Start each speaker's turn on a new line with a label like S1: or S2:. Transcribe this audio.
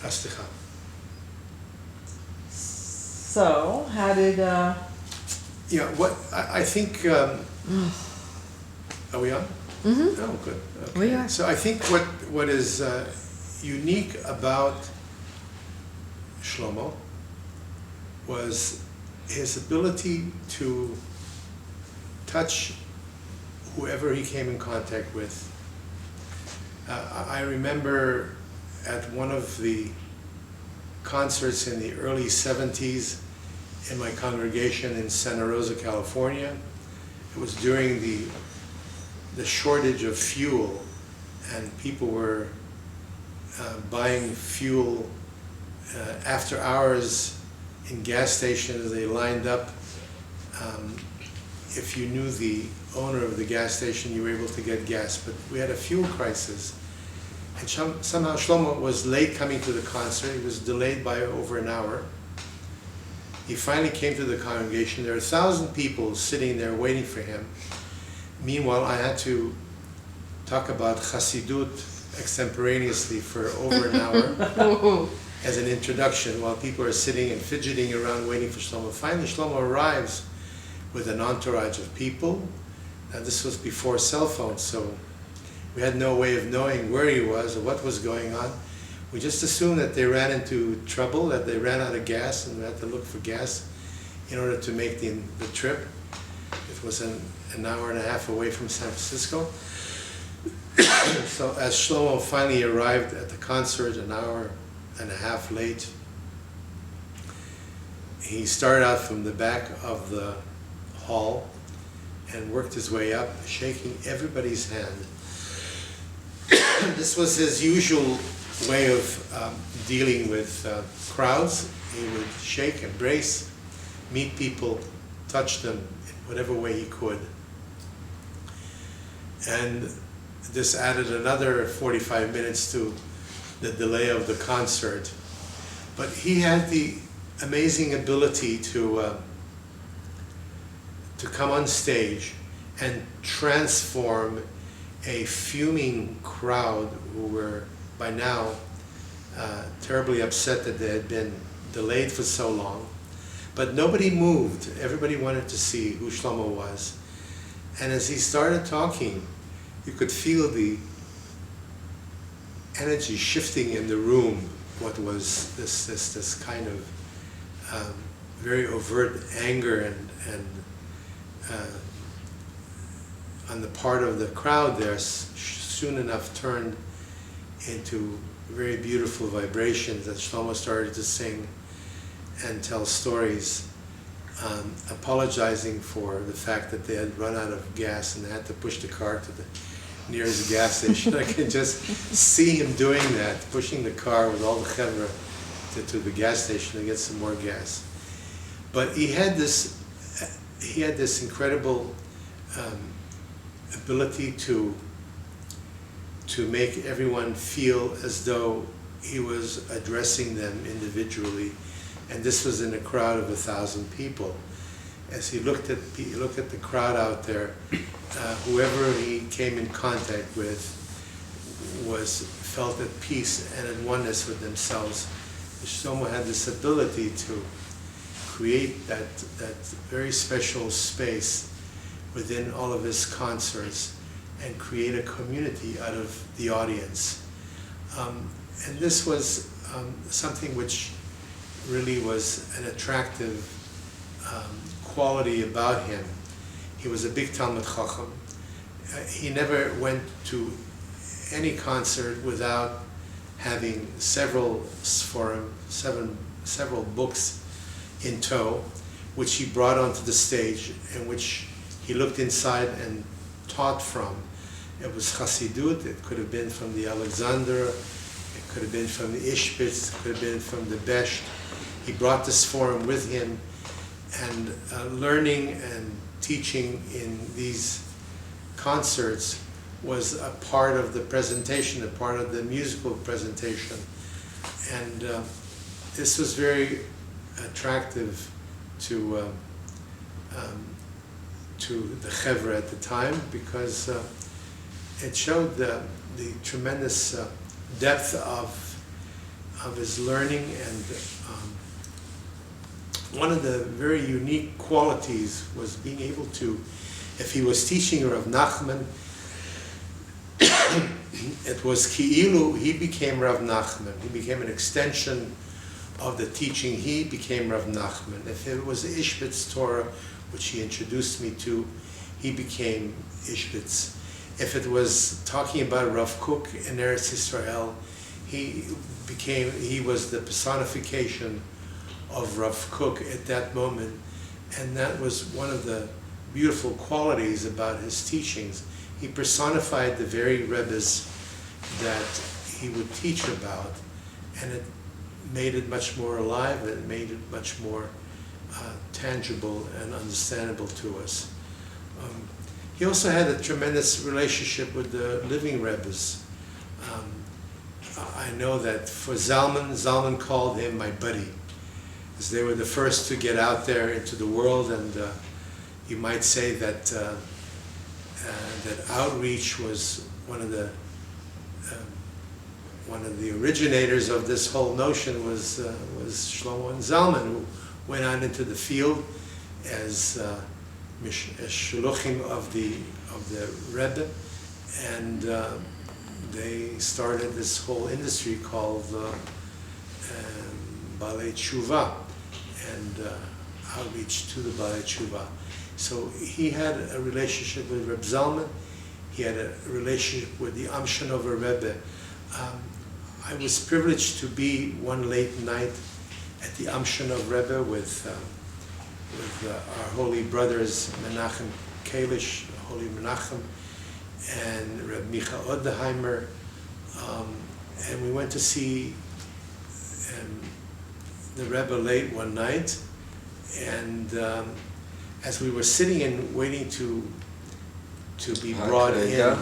S1: Asticha.
S2: So, how did,
S1: Yeah, what, I think, are we on?
S2: Mm-hmm.
S1: Oh, good. Okay.
S2: We are.
S1: So I think what is unique about Shlomo was his ability to touch whoever he came in contact with. I remember at one of the concerts in the early 70s in my congregation in Santa Rosa, California. It was during the shortage of fuel, and people were buying fuel after hours in gas stations. They lined up. If you knew the owner of the gas station, you were able to get gas. But we had a fuel crisis. And somehow Shlomo was late coming to the concert. He was delayed by over an hour. He finally came to the congregation. There were 1,000 people sitting there waiting for him. Meanwhile, I had to talk about Chassidut extemporaneously for over an hour as an introduction while people are sitting and fidgeting around waiting for Shlomo. Finally, Shlomo arrives with an entourage of people. Now, this was before cell phones, so we had no way of knowing where he was or what was going on. We just assumed that they ran into trouble, that they ran out of gas and had to look for gas in order to make the trip. It was an hour and a half away from San Francisco. So as Shlomo finally arrived at the concert an hour and a half late, he started out from the back of the hall and worked his way up, shaking everybody's hand. This was his usual way of dealing with crowds. He would shake, embrace, meet people, touch them in whatever way he could. And this added another 45 minutes to the delay of the concert. But he had the amazing ability to come on stage and transform a fuming crowd who were by now terribly upset that they had been delayed for so long. But nobody moved. Everybody wanted to see who Shlomo was. And as he started talking, you could feel the energy shifting in the room. What was this kind of very overt anger and on the part of the crowd there soon enough turned into very beautiful vibrations that Shlomo started to sing and tell stories, apologizing for the fact that they had run out of gas and they had to push the car to the nearest gas station. I can just see him doing that, pushing the car with all the chevra to the gas station to get some more gas. But he had this incredible ability to make everyone feel as though he was addressing them individually, and this was in a crowd of 1,000 people. As he looked at the crowd out there, whoever he came in contact with felt at peace and at oneness with themselves. Shlomo had this ability to create that very special space within all of his concerts and create a community out of the audience. And this was something which really was an attractive quality about him. He was a big Talmud Chacham. He never went to any concert without having several sforim, several books in tow, which he brought onto the stage and which he looked inside and taught from. It was Chassidut, it could have been from the Alexander, it could have been from the Ishbitz, it could have been from the Besht. He brought this forum with him, and learning and teaching in these concerts was a part of the presentation, a part of the musical presentation. And this was very attractive to the chevra at the time, because it showed the tremendous depth of his learning, and one of the very unique qualities was being able to, if he was teaching Rav Nachman, it was Ki'ilu, he became Rav Nachman. He became an extension of the teaching. He became Rav Nachman. If it was Ishbitz Torah, which he introduced me to, he became Ishbitz. If it was talking about Rav Kook in Eretz Yisrael, he was the personification of Rav Kook at that moment, and that was one of the beautiful qualities about his teachings. He personified the very rebbes that he would teach about, and it made it much more alive, and it made it much more tangible and understandable to us. He also had a tremendous relationship with the living rebbes. I know that for Zalman called him my buddy, because they were the first to get out there into the world, and you might say that that outreach was one of the originators of this whole notion was Shlomo and Zalman, who went out into the field as shluchim of the Rebbe, and they started this whole industry called Balei Tshuva, and outreach to the Balei Tshuva. So he had a relationship with Reb Zalman. He had a relationship with the Amshanover Rebbe. I was privileged to be one late night at the Amshanov Rebbe with our holy brothers Menachem Kalish, Holy Menachem, and Reb Micha Oddeheimer, and we went to see the Rebbe late one night, and as we were sitting and waiting to be brought in.